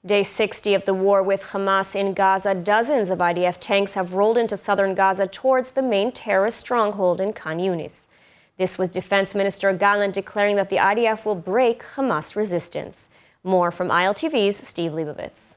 Day 60 of the war with Hamas in Gaza, dozens of IDF tanks have rolled into southern Gaza towards the main terrorist stronghold in Khan Yunis. This with Defense Minister Gallant declaring that the IDF will break Hamas resistance. More from ILTV's Steve Leibovitz.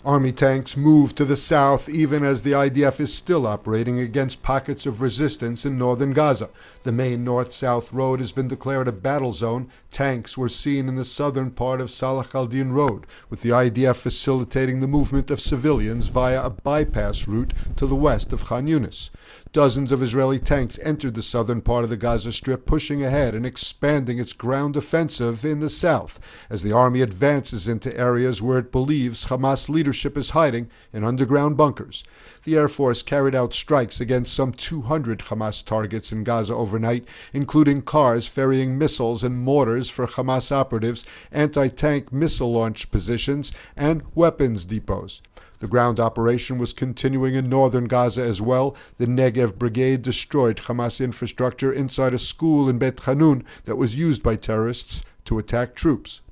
Army tanks move to the south even as the IDF is still operating against pockets of resistance in northern Gaza. The main north-south road has been declared a battle zone. Tanks were seen in the southern part of Salah al-Din Road, with the IDF facilitating the movement of civilians via a bypass route to the west of Khan Yunis. Dozens of Israeli tanks entered the southern part of the Gaza Strip, pushing ahead and expanding its ground offensive in the south as the army advances into areas where it believes Hamas leadership is hiding in underground bunkers. The Air Force carried out strikes against some 200 Hamas targets in Gaza overnight, including cars ferrying missiles and mortars for Hamas operatives, anti-tank missile launch positions, and weapons depots. The ground operation was continuing in northern Gaza as well. The Negev Brigade destroyed Hamas infrastructure inside a school in Beit Hanun that was used by terrorists to attack troops.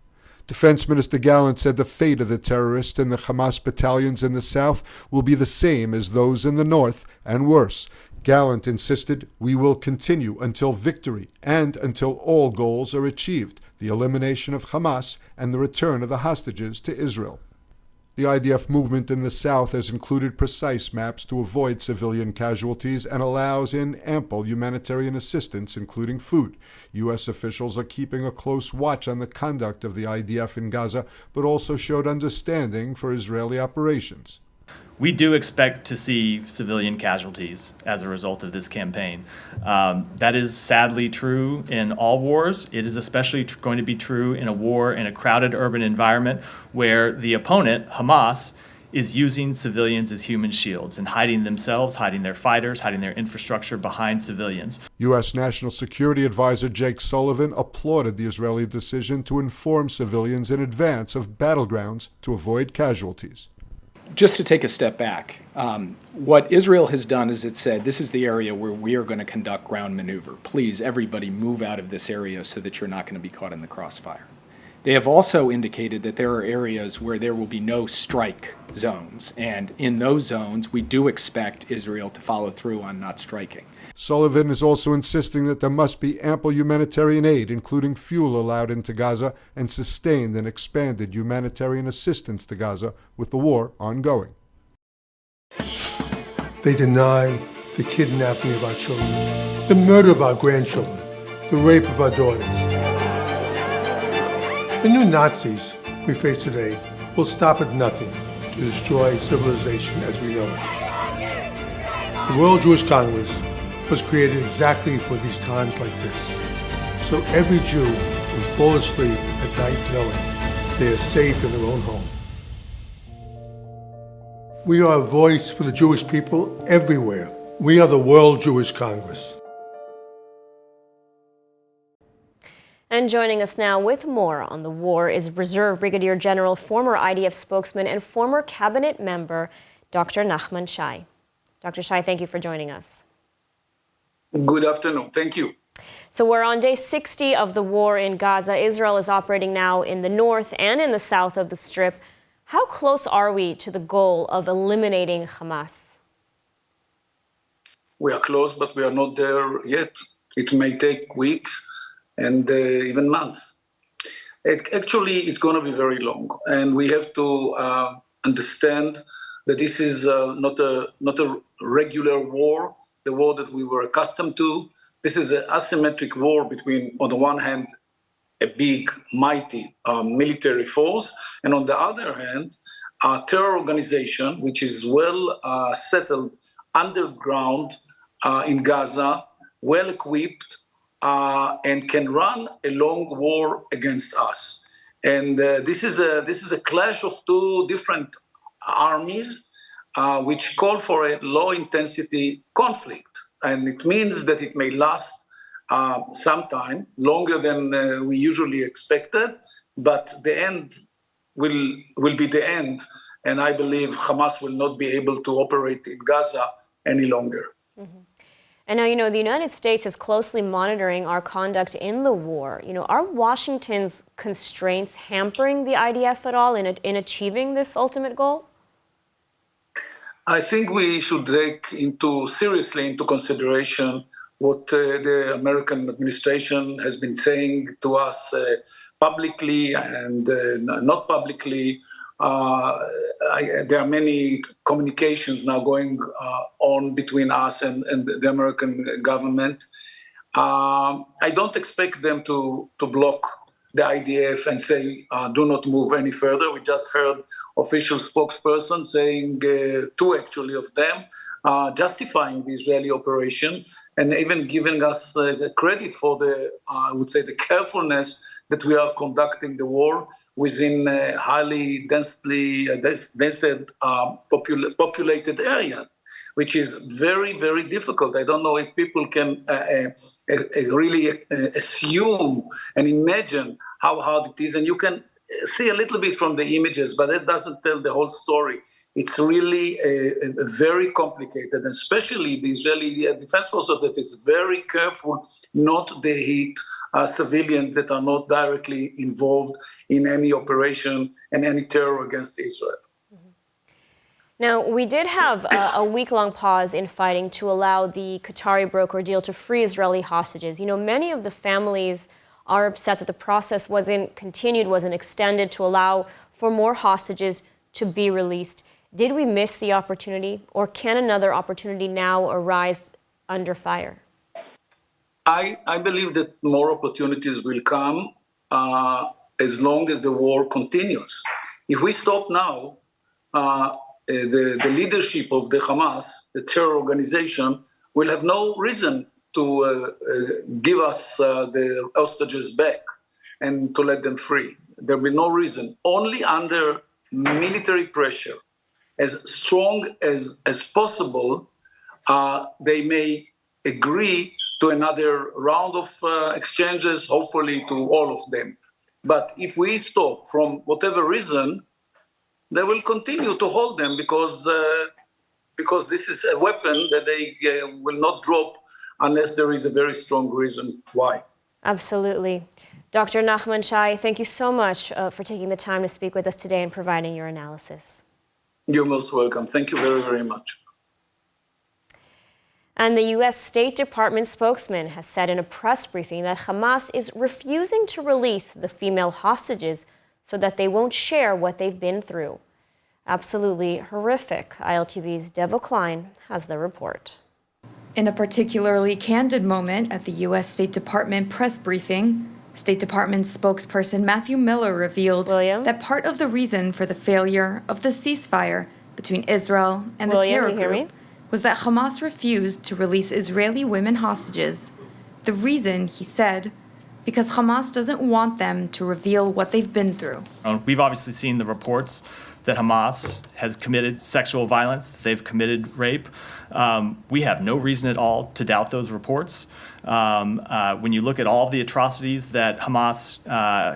Defense Minister Gallant said the fate of the terrorists in the Hamas battalions in the south will be the same as those in the north, and worse. Gallant insisted, "We will continue until victory and until all goals are achieved, the elimination of Hamas and the return of the hostages to Israel." The IDF movement in the south has included precise maps to avoid civilian casualties and allows in ample humanitarian assistance, including food. U.S. officials are keeping a close watch on the conduct of the IDF in Gaza, but also showed understanding for Israeli operations. We do expect to see civilian casualties as a result of this campaign. That is sadly true in all wars. It is especially going to be true in a war in a crowded urban environment where the opponent, Hamas, is using civilians as human shields and hiding themselves, hiding their fighters, hiding their infrastructure behind civilians. U.S. National Security Advisor Jake Sullivan applauded the Israeli decision to inform civilians in advance of battlegrounds to avoid casualties. Just to take a step back, what Israel has done is it said, this is the area where we are going to conduct ground maneuver. Please, everybody move out of this area so that you're not going to be caught in the crossfire. They have also indicated that there are areas where there will be no strike zones. And in those zones, we do expect Israel to follow through on not striking. Sullivan is also insisting that there must be ample humanitarian aid, including fuel, allowed into Gaza and sustained and expanded humanitarian assistance to Gaza with the war ongoing. They deny the kidnapping of our children, the murder of our grandchildren, the rape of our daughters. The new Nazis we face today will stop at nothing to destroy civilization as we know it. The World Jewish Congress was created exactly for these times like this, so every Jew can fall asleep at night knowing they are safe in their own home. We are a voice for the Jewish people everywhere. We are the World Jewish Congress. And joining us now with more on the war is Reserve Brigadier General, former IDF spokesman, and former cabinet member, Dr. Nachman Shai. Dr. Shai, thank you for joining us. Good afternoon. Thank you. So we're on day 60 of the war in Gaza. Israel is operating now in the north and in the south of the Strip. How close are we to the goal of eliminating Hamas? We are close, but we are not there yet. It may take weeks and even months. Actually, it's going to be very long. And we have to understand that this is not a regular war, the war that we were accustomed to. This is an asymmetric war between, on the one hand, a big, mighty military force, and on the other hand, a terror organization which is well settled underground in Gaza, well equipped, and can run a long war against us. And this is a clash of two different armies, which call for a low-intensity conflict. And it means that it may last some time, longer than we usually expected, but the end will be the end. And I believe Hamas will not be able to operate in Gaza any longer. Mm-hmm. And now, the United States is closely monitoring our conduct in the war. Are Washington's constraints hampering the IDF at all in achieving this ultimate goal? I think we should take seriously into consideration what the American administration has been saying to us publicly and not publicly. There are many communications now going on between us and the American government. I don't expect them to block the IDF and say, do not move any further. We just heard official spokesperson saying, two actually of them, justifying the Israeli operation and even giving us credit for I would say, the carefulness that we are conducting the war within a highly densely populated area, which is very, very difficult. I don't know if people can really assume and imagine how hard it is. And you can see a little bit from the images, but that doesn't tell the whole story. It's really very complicated, and especially the Israeli Defense Forces that is very careful not to hit civilians that are not directly involved in any operation and any terror against Israel. Now, we did have a week-long pause in fighting to allow the Qatari broker deal to free Israeli hostages. Many of the families are upset that the process wasn't extended to allow for more hostages to be released. Did we miss the opportunity, or can another opportunity now arise under fire? I believe that more opportunities will come as long as the war continues. If we stop now, the leadership of the Hamas, the terror organization, will have no reason to give us the hostages back and to let them free. There will be no reason. Only under military pressure, as strong as possible, they may agree to another round of exchanges, hopefully to all of them. But if we stop from whatever reason, they will continue to hold them because this is a weapon that they will not drop unless there is a very strong reason why. Absolutely. Dr. Nachman Shai, thank you so much for taking the time to speak with us today and providing your analysis. You're most welcome. Thank you very, very much. And the U.S. State Department spokesman has said in a press briefing that Hamas is refusing to release the female hostages so that they won't share what they've been through. Absolutely horrific. ILTV's Devo Klein has the report. In a particularly candid moment at the U.S. State Department press briefing, State Department spokesperson Matthew Miller revealed that part of the reason for the failure of the ceasefire between Israel and the terror group was that Hamas refused to release Israeli women hostages. The reason, he said, because Hamas doesn't want them to reveal what they've been through. We've obviously seen the reports that Hamas has committed sexual violence, they've committed rape. We have no reason at all to doubt those reports. When you look at all the atrocities that Hamas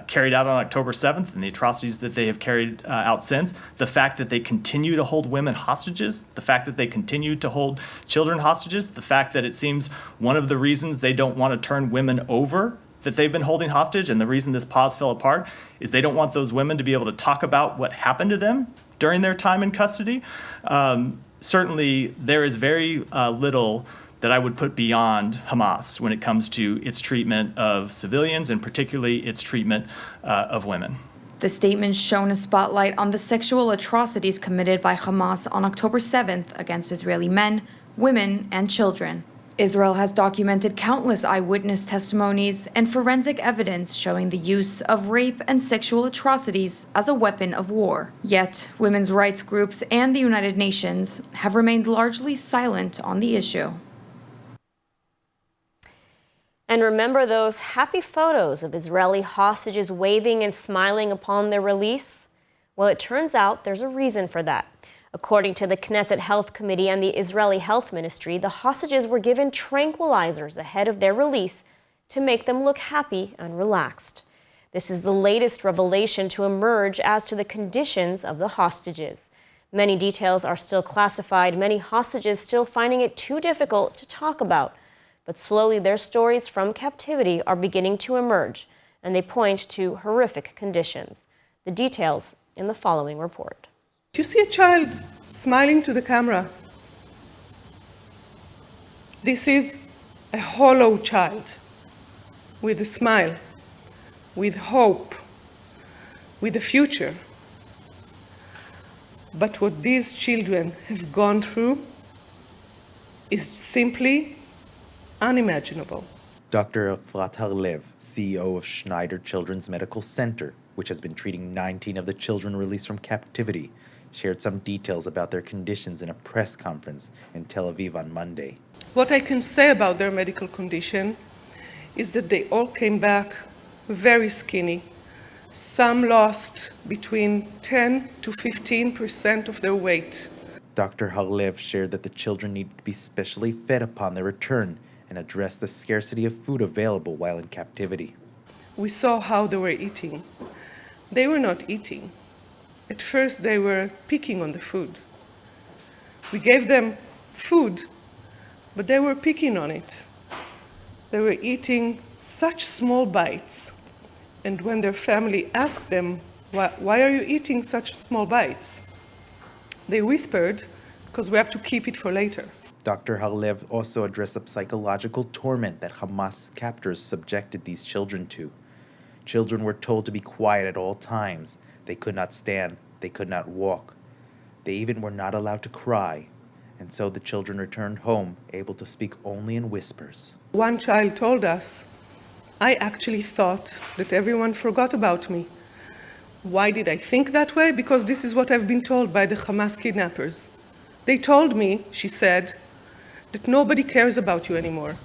carried out on October 7th and the atrocities that they have carried out since, the fact that they continue to hold women hostages, the fact that they continue to hold children hostages, the fact that it seems one of the reasons they don't want to turn women over that they've been holding hostage, and the reason this pause fell apart, is they don't want those women to be able to talk about what happened to them during their time in custody. Certainly, there is very little that I would put beyond Hamas when it comes to its treatment of civilians, and particularly its treatment of women. The statement shone a spotlight on the sexual atrocities committed by Hamas on October 7th against Israeli men, women, and children. Israel has documented countless eyewitness testimonies and forensic evidence showing the use of rape and sexual atrocities as a weapon of war. Yet, women's rights groups and the United Nations have remained largely silent on the issue. And remember those happy photos of Israeli hostages waving and smiling upon their release? Well, it turns out there's a reason for that. According to the Knesset Health Committee and the Israeli Health Ministry, the hostages were given tranquilizers ahead of their release to make them look happy and relaxed. This is the latest revelation to emerge as to the conditions of the hostages. Many details are still classified, many hostages still finding it too difficult to talk about. But slowly their stories from captivity are beginning to emerge, and they point to horrific conditions. The details in the following report. Do you see a child smiling to the camera? This is a hollow child with a smile, with hope, with a future. But what these children have gone through is simply unimaginable. Dr. Efrat Harlev, CEO of Schneider Children's Medical Center, which has been treating 19 of the children released from captivity, shared some details about their conditions in a press conference in Tel Aviv on Monday. What I can say about their medical condition is that they all came back very skinny. Some lost between 10 to 15% of their weight. Dr. Harlev shared that the children needed to be specially fed upon their return and address the scarcity of food available while in captivity. We saw how they were eating. They were not eating. At first, they were picking on the food. We gave them food, but they were picking on it. They were eating such small bites. And when their family asked them, why are you eating such small bites? They whispered, because we have to keep it for later. Dr. Harlev also addressed the psychological torment that Hamas captors subjected these children to. Children were told to be quiet at all times. They could not stand. They could not walk. They even were not allowed to cry. And so the children returned home, able to speak only in whispers. One child told us, I actually thought that everyone forgot about me. Why did I think that way? Because this is what I've been told by the Hamas kidnappers. They told me, she said, that nobody cares about you anymore.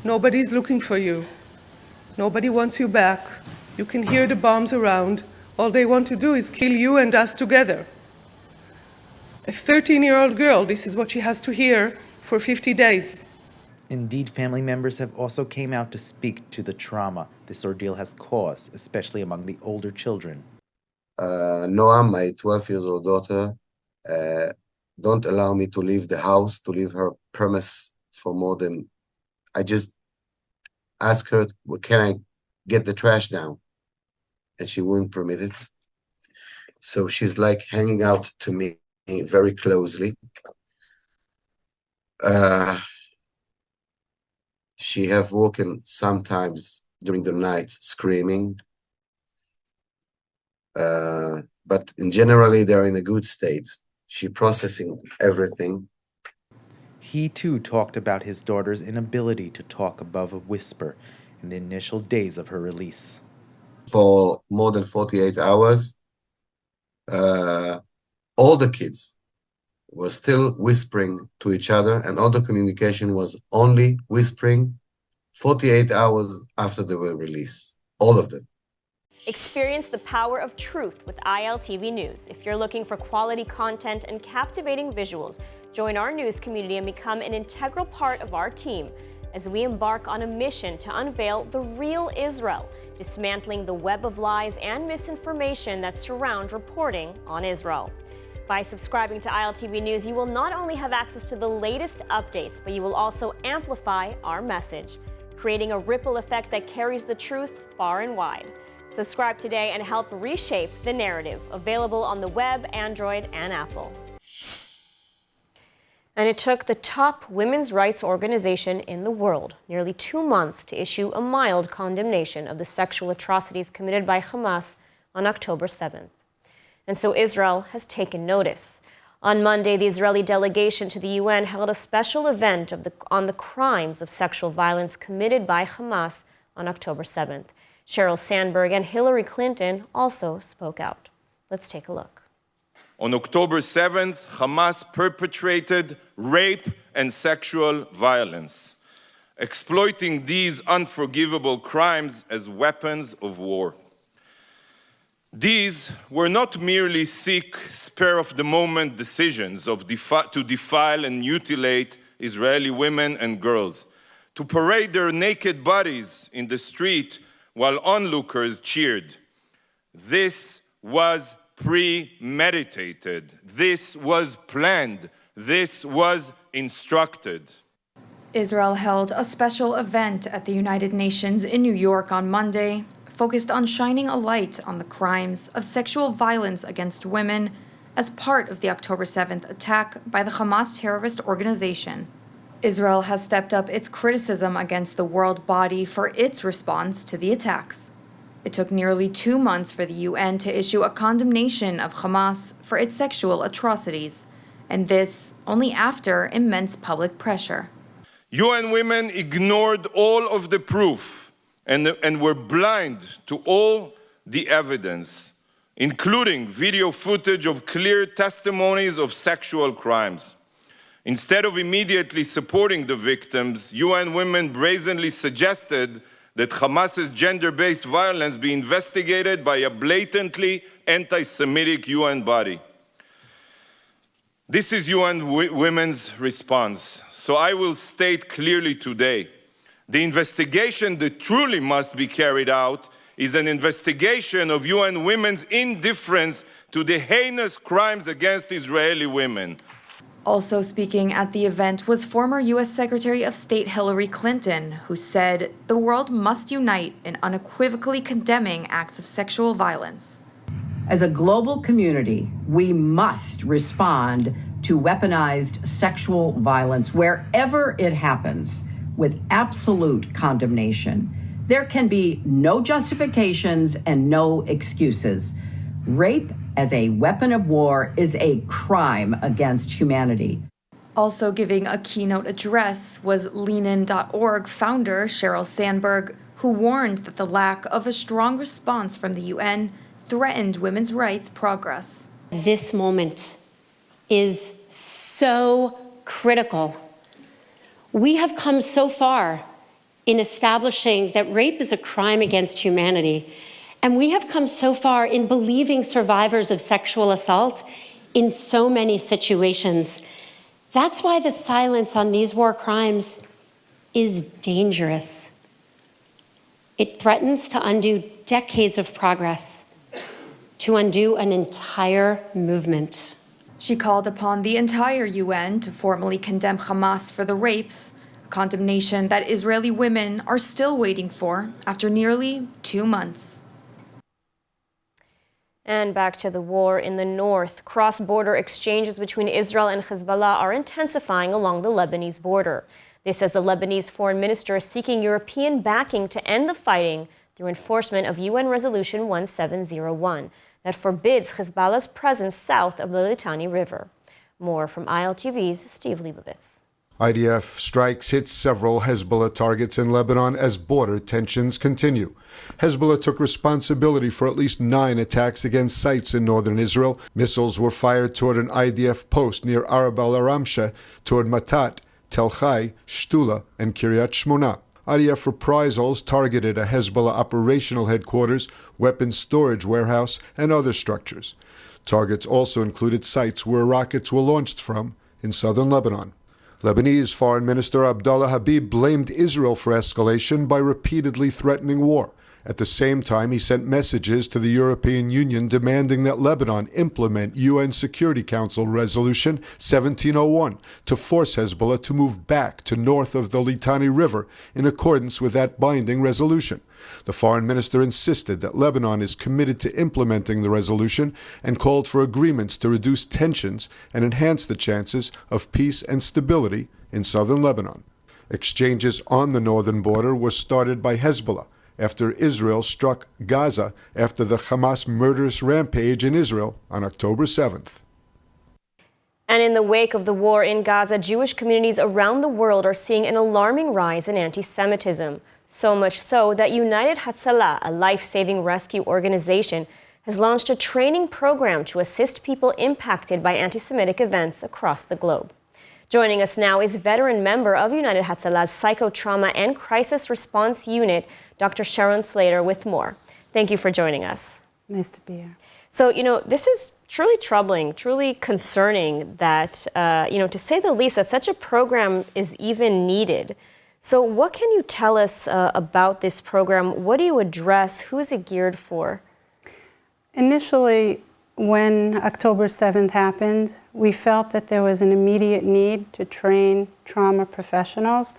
Nobody's looking for you. Nobody wants you back. You can hear the bombs around. All they want to do is kill you and us together. A 13-year-old girl, this is what she has to hear for 50 days. Indeed, family members have also came out to speak to the trauma this ordeal has caused, especially among the older children. Noah, my 12-year-old daughter, don't allow me to leave the house, to leave her premise for more than... I just ask her, well, can I get the trash down? And she wouldn't permit it. So she's like hanging out to me very closely. She have woken sometimes during the night screaming. But in generally, they're in a good state. She processing everything. He too talked about his daughter's inability to talk above a whisper in the initial days of her release. For more than 48 hours, all the kids were still whispering to each other, and all the communication was only whispering 48 hours after they were released. All of them. Experience the power of truth with ILTV News. If you're looking for quality content and captivating visuals, join our news community and become an integral part of our team as we embark on a mission to unveil the real Israel, dismantling the web of lies and misinformation that surround reporting on Israel. By subscribing to ILTV News, you will not only have access to the latest updates, but you will also amplify our message, creating a ripple effect that carries the truth far and wide. Subscribe today and help reshape the narrative. Available on the web, Android, and Apple. And it took the top women's rights organization in the world nearly 2 months to issue a mild condemnation of the sexual atrocities committed by Hamas on October 7th. And so Israel has taken notice. On Monday, the Israeli delegation to the UN held a special event on the crimes of sexual violence committed by Hamas on October 7th. Sheryl Sandberg and Hillary Clinton also spoke out. Let's take a look. On October 7th, Hamas perpetrated rape and sexual violence, exploiting these unforgivable crimes as weapons of war. These were not merely sick, spur-of-the-moment decisions to defile and mutilate Israeli women and girls, to parade their naked bodies in the street while onlookers cheered. This was premeditated. This was planned. This was instructed. Israel held a special event at the United Nations in New York on Monday, focused on shining a light on the crimes of sexual violence against women as part of the October 7th attack by the Hamas terrorist organization. Israel has stepped up its criticism against the world body for its response to the attacks. It took nearly 2 months for the UN to issue a condemnation of Hamas for its sexual atrocities, and this only after immense public pressure. UN women ignored all of the proof and were blind to all the evidence, including video footage of clear testimonies of sexual crimes. Instead of immediately supporting the victims, UN women brazenly suggested that Hamas's gender-based violence be investigated by a blatantly anti-Semitic UN body. This is UN Women's response. So I will state clearly today, the investigation that truly must be carried out is an investigation of UN Women's indifference to the heinous crimes against Israeli women. Also speaking at the event was former U.S. Secretary of State Hillary Clinton, who said the world must unite in unequivocally condemning acts of sexual violence. As a global community, we must respond to weaponized sexual violence wherever it happens with absolute condemnation. There can be no justifications and no excuses. Rape as a weapon of war is a crime against humanity. Also giving a keynote address was Lenin.org founder Sheryl Sandberg, who warned that the lack of a strong response from the UN threatened women's rights progress. This moment is so critical. We have come so far in establishing that rape is a crime against humanity, and we have come so far in believing survivors of sexual assault in so many situations. That's why the silence on these war crimes is dangerous. It threatens to undo decades of progress, to undo an entire movement. She called upon the entire UN to formally condemn Hamas for the rapes, a condemnation that Israeli women are still waiting for after nearly 2 months. And back to the war in the north. Cross-border exchanges between Israel and Hezbollah are intensifying along the Lebanese border. This as the Lebanese foreign minister is seeking European backing to end the fighting through enforcement of UN Resolution 1701 that forbids Hezbollah's presence south of the Litani River. More from ILTV's Steve Leibovitz. IDF strikes hit several Hezbollah targets in Lebanon as border tensions continue. Hezbollah took responsibility for at least 9 attacks against sites in northern Israel. Missiles were fired toward an IDF post near Arab al-Aramsha, toward Matat, Tel Chai, Shtula, and Kiryat Shmona. IDF reprisals targeted a Hezbollah operational headquarters, weapons storage warehouse, and other structures. Targets also included sites where rockets were launched from in southern Lebanon. Lebanese Foreign Minister Abdallah Habib blamed Israel for escalation by repeatedly threatening war. At the same time, he sent messages to the European Union demanding that Lebanon implement UN Security Council Resolution 1701 to force Hezbollah to move back to north of the Litani River in accordance with that binding resolution. The foreign minister insisted that Lebanon is committed to implementing the resolution and called for agreements to reduce tensions and enhance the chances of peace and stability in southern Lebanon. Exchanges on the northern border were started by Hezbollah after Israel struck Gaza after the Hamas murderous rampage in Israel on October 7th. And in the wake of the war in Gaza, Jewish communities around the world are seeing an alarming rise in anti-Semitism. So much so that United Hatzalah, a life-saving rescue organization, has launched a training program to assist people impacted by anti-Semitic events across the globe. Joining us now is veteran member of United Hatzalah's Psychotrauma and Crisis Response Unit, Dr. Sharon Slater, with more. Thank you for joining us. Nice to be here. So, this is truly troubling, truly concerning that, to say the least, that such a program is even needed. So what can you tell us about this program? What do you address? Who is it geared for? Initially, when October 7th happened, we felt that there was an immediate need to train trauma professionals.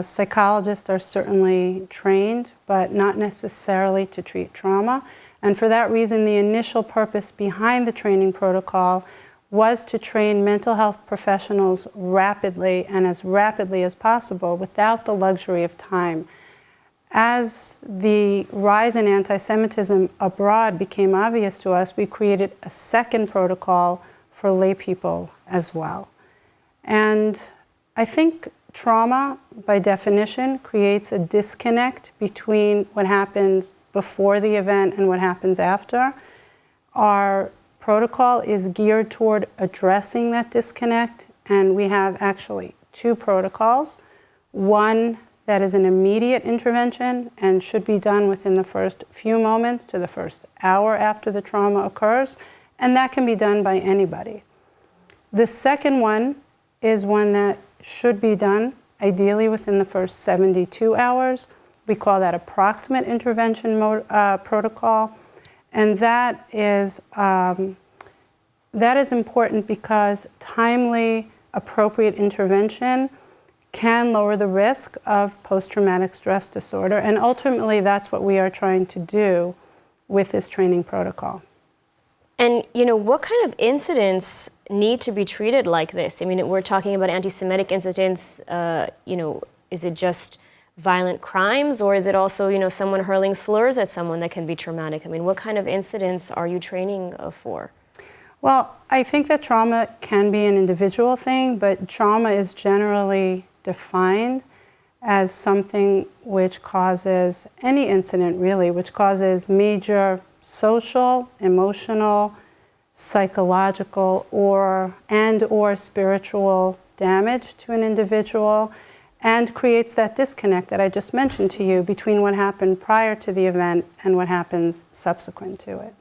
Psychologists are certainly trained, but not necessarily to treat trauma. And for that reason, the initial purpose behind the training protocol was to train mental health professionals rapidly and as rapidly as possible without the luxury of time. As the rise in anti-Semitism abroad became obvious to us, we created a second protocol for lay people as well. And I think trauma, by definition, creates a disconnect between what happens before the event and what happens after. Our protocol is geared toward addressing that disconnect, and we have actually two protocols. One that is an immediate intervention and should be done within the first few moments to the first hour after the trauma occurs, and that can be done by anybody. The second one is one that should be done ideally within the first 72 hours. We call that approximate intervention protocol, and that is important because timely, appropriate intervention can lower the risk of post-traumatic stress disorder, and ultimately that's what we are trying to do with this training protocol. And, what kind of incidents need to be treated like this? I mean, we're talking about anti-Semitic incidents, is it just violent crimes, or is it also, someone hurling slurs at someone that can be traumatic? I mean, what kind of incidents are you training for? Well, I think that trauma can be an individual thing, but trauma is generally defined as something which causes, any incident really, which causes major social, emotional, psychological, or spiritual damage to an individual, and creates that disconnect that I just mentioned to you between what happened prior to the event and what happens subsequent to it.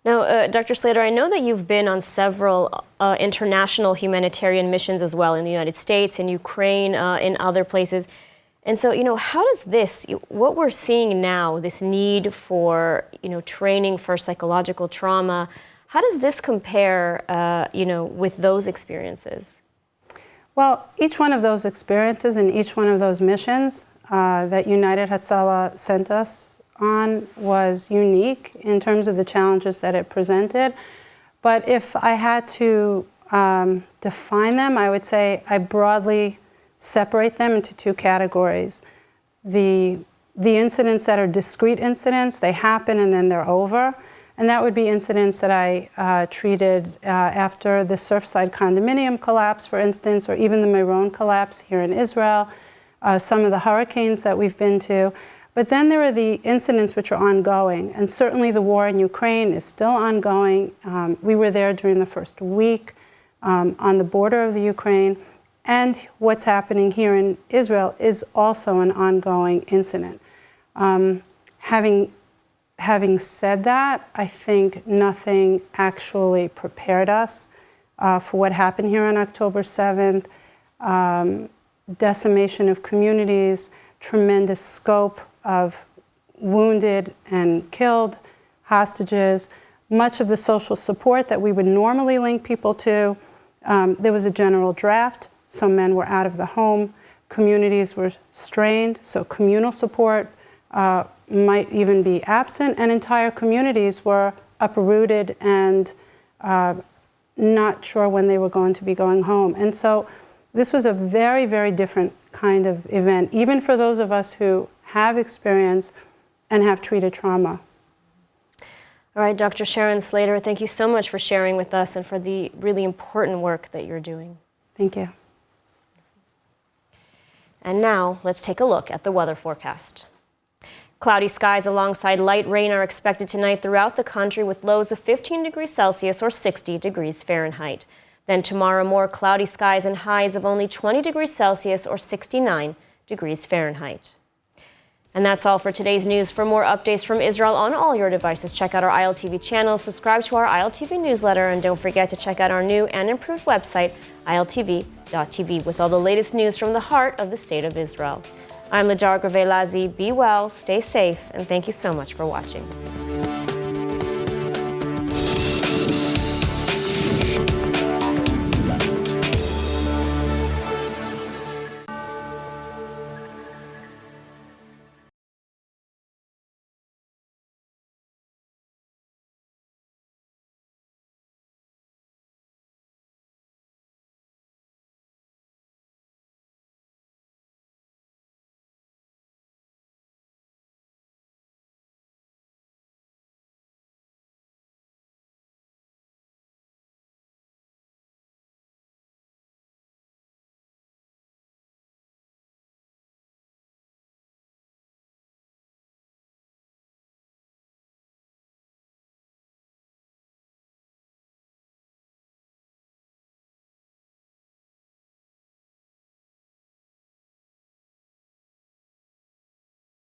Now, Dr. Slater, I know that you've been on several international humanitarian missions as well in the United States, in Ukraine, in other places. And so, how does this, what we're seeing now, this need for, training for psychological trauma, how does this compare, with those experiences? Well, each one of those experiences and each one of those missions that United Hatzalah sent us on was unique in terms of the challenges that it presented. But if I had to define them, I would say I broadly separate them into two categories. The incidents that are discrete incidents, they happen and then they're over. And that would be incidents that I treated after the Surfside condominium collapse, for instance, or even the Meron collapse here in Israel, some of the hurricanes that we've been to. But then there are the incidents which are ongoing, and certainly the war in Ukraine is still ongoing. We were there during the first week on the border of the Ukraine, and what's happening here in Israel is also an ongoing incident. Having said that, I think nothing actually prepared us for what happened here on October 7th. Decimation of communities, tremendous scope of wounded and killed, hostages, much of the social support that we would normally link people to. There was a general draft, so men were out of the home, communities were strained, so communal support might even be absent, and entire communities were uprooted and not sure when they were going to be going home. And so this was a very, very different kind of event, even for those of us who have experience and have treated trauma. All right, Dr. Sharon Slater, thank you so much for sharing with us and for the really important work that you're doing. Thank you. And now let's take a look at the weather forecast. Cloudy skies alongside light rain are expected tonight throughout the country with lows of 15 degrees Celsius or 60 degrees Fahrenheit. Then tomorrow, more cloudy skies and highs of only 20 degrees Celsius or 69 degrees Fahrenheit. And that's all for today's news. For more updates from Israel on all your devices, check out our ILTV channel, subscribe to our ILTV newsletter, and don't forget to check out our new and improved website, ILTV.tv, with all the latest news from the heart of the State of Israel. I'm Ladar Gravelazi. Be well, stay safe, and thank you so much for watching.